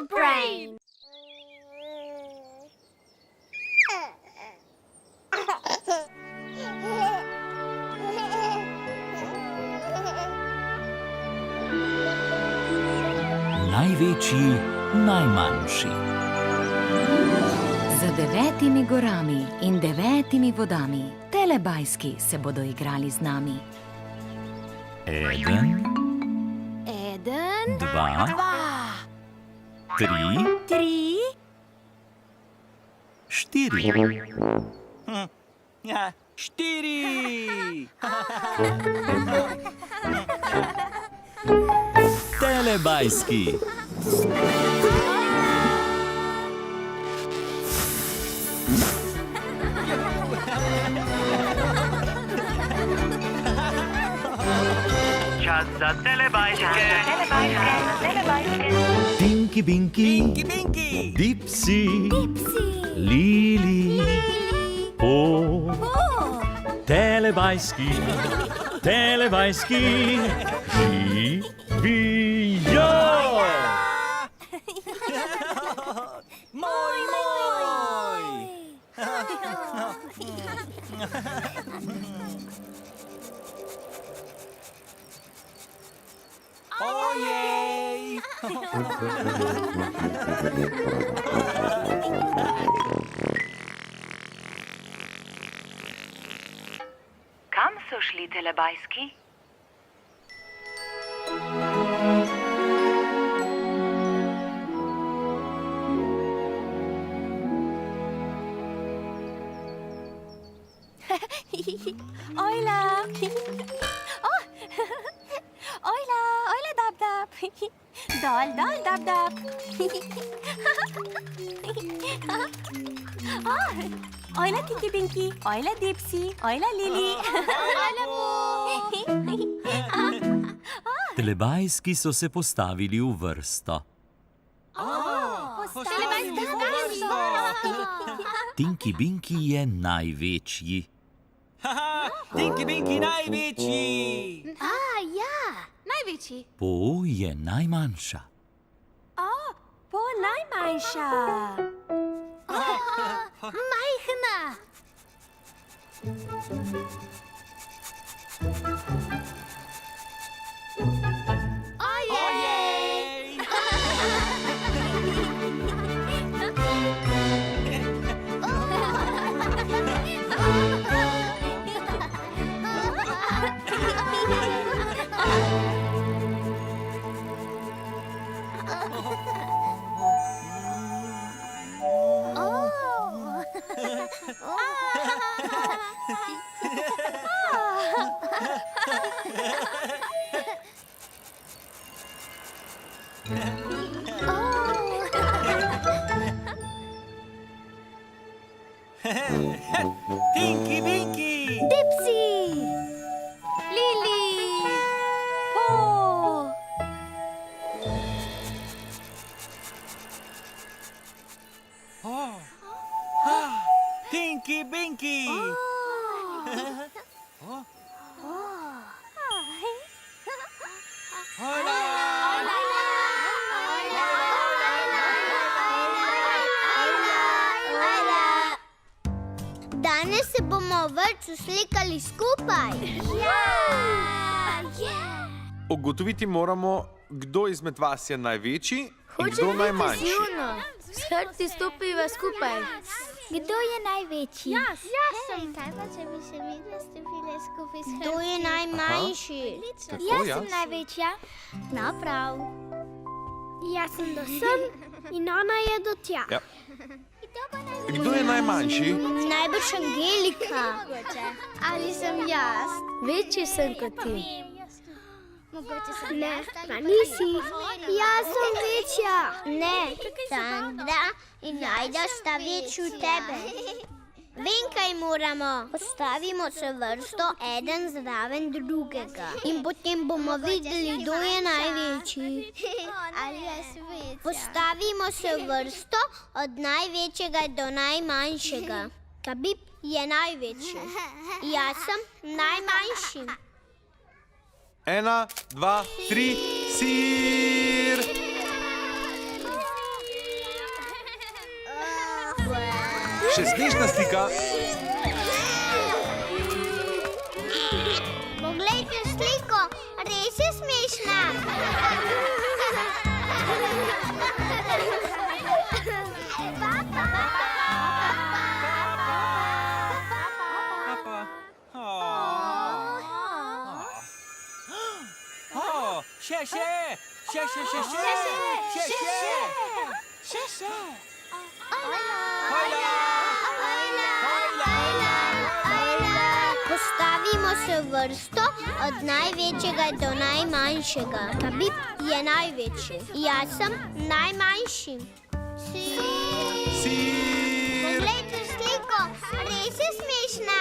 brain. Največji, najmanjši. Z 9 gorami in 9 vodami telebajski se bodo igrali z nami. 1, 2, 3, 4. 4! Telebajski. Čas za telebajske. Tinky Binky, Dipsy, Lili, Po. Telebajski, telebajski, živijo! Moj! Ojej! Kam so šli telebajski? Ojla! Ojla, dab. Dol, dab. Ojla, Tinky Binky. Ojla, Dipsy. Ojla, Lili. Telebajski so se postavili v vrsto. Tinky Binky je največji. Tinky Binky največji! Največji. Po je najmanjša. Po najmanjša. Majhna. Ojej! Tinky Binky! Dipsy. Lili. Po. Tinky Binky! Danes se bomo v vrtcu slikali skupaj. Ugotoviti moramo, kdo izmed vas je največji in kdo najmanjši. Srci stopiva skupaj. Kdo je največji? Jaz sem. Kaj pa, če bi se videla stopile skupaj s Kdo je najmanjši? Jaz sem največja. No, prav. Jaz sem do sem in ona je do tja. Ja. Kdo je najmanjši? Najbrž Angelika. Ali sem jaz? Večji sem kot ti. Ne, pa nisi. Jaz sem večja. Ne, Sandra in Ajda sta večji od tebe. Vem, kaj moramo. Postavimo se vrsto eden zraven drugega. In potem bomo videli, kdo je največji. Ali jaz večja? Postavimo se vrsto od največjega do najmanjšega. Kabib je največji. Jaz sem najmanjši. 1, 2, 3, sir! Še smešna slika. Poglejte sliko, res je smešna. Postavimo se v vrsto od največjega do najmanjšega. Kabib je največji. Jaz sem najmanjši. Poglejte sliko, res je smešna.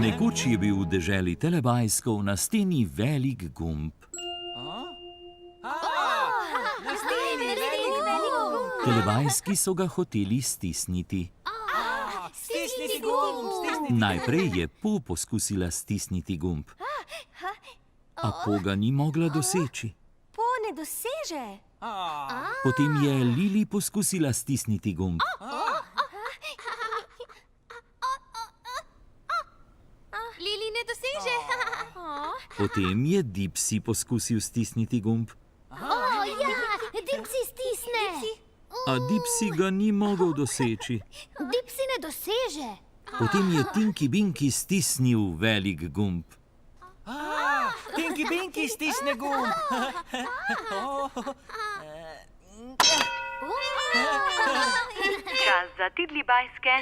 Nekoč je bil v deželi Telebajskov na steni velik gumb. Telebajski so ga hoteli stisniti. Stisniti gumb. Najprej je Po poskusila stisniti gumb, a Po ga ni mogla doseči. Po ne doseže. Potem je Lili poskusila stisniti gumb. Lili ne doseže. Potem je Dipsy poskusil stisniti gumb, Dipsy stisne. a Dipsy ga ni mogel doseči. Dipsy ne doseže. Potem je Tinky Binky stisnil velik gumb. Tinky Binky stisne gumb. Čas za Tidlibajske.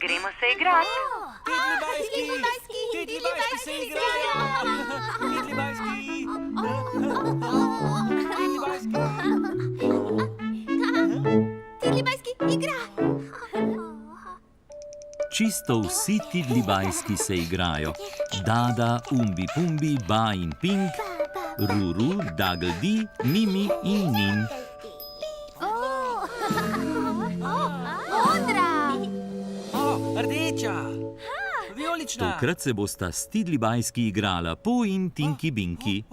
Gremo se igrat. Tidlibajski se igrajo. Tidlibajski igra. Čisto vsi Tidlibajski se igrajo. Dada, Umbi Pumbi, Ba in Pink, Ruru, Dagldi, Mimi in Nin. Rdeča. Vijolična. Tokrat se bosta s Tidlibajski igrala Po in Tinky Binky.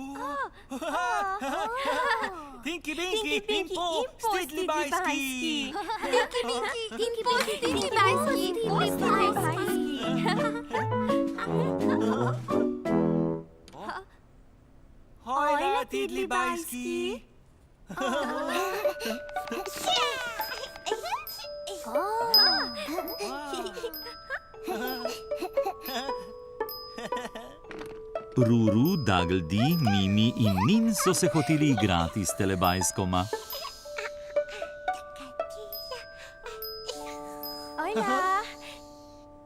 Tinky Binky in Po s Tidlibajski. Hojla Tidlibajski. Ruru, Dagldi, Mimi in Nin so se hoteli igrati s Telebajskoma.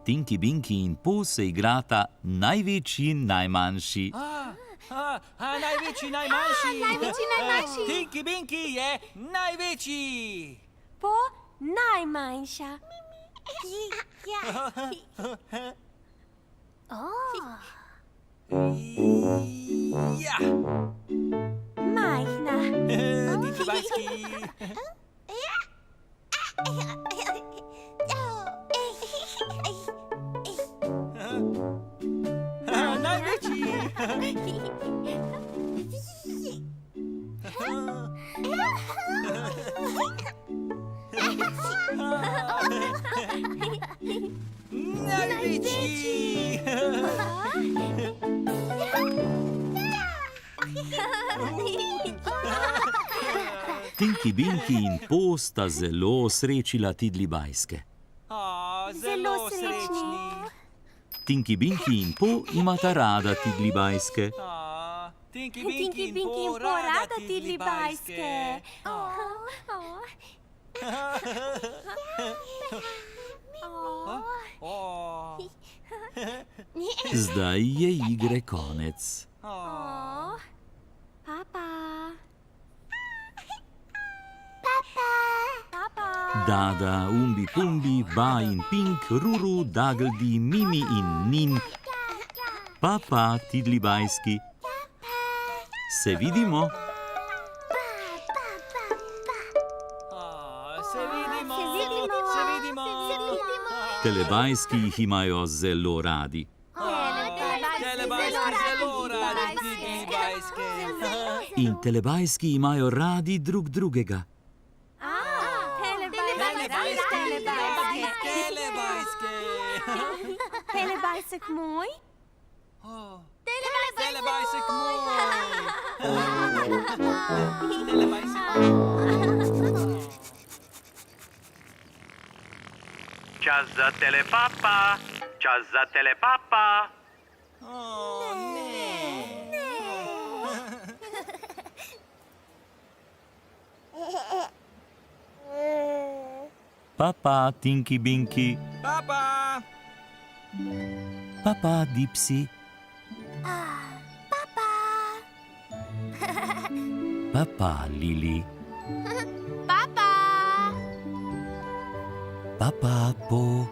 Tinky Binky in Po se igrata največji in najmanjši. Največji, najmanjši. Tinky Binky je največji. Po najmanjša. Ja. Majhna. Tidlibajski. Največji. Največji. Tinky Binky in Po sta zelo osrečila Tidlibajske. Zelo srečni. Tinky Binky in Po imata rada Tidlibajske. Tinky Tinky Binky in Po rada Tidlibajske. Zdaj je igre konec. Papa. Dada, Umbi Pumbi, Ba in Pink, Ruru, Dagldi, Mimi in Nin. Papa, Tidlibajski. Se vidimo? Se vidimo. Se vidimo. Telebajski jih imajo zelo radi. Telebajski zelo radi Tidlibajske. In telebajski imajo radi drug drugega. Telebajsek moj? Telebajsek moj. Čas za telepapa, čas za telepapa. Papa, Tinky Binky. Papa. Papa, Dipsy. Papa, Lili. Papa, Po.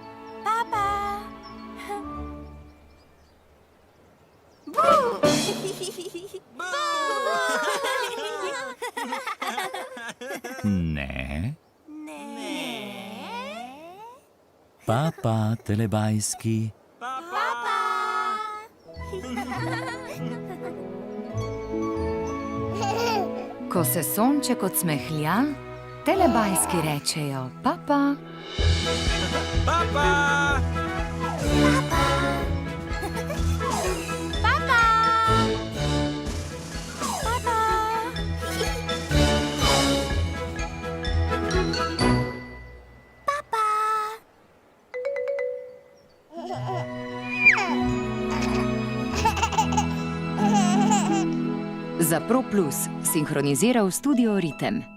Ne. Papa, telebajski. Ko se sonček odsmehlja, telebajski rečejo papa. Papa. Za Pro Plus sinhroniziral Studio Ritem.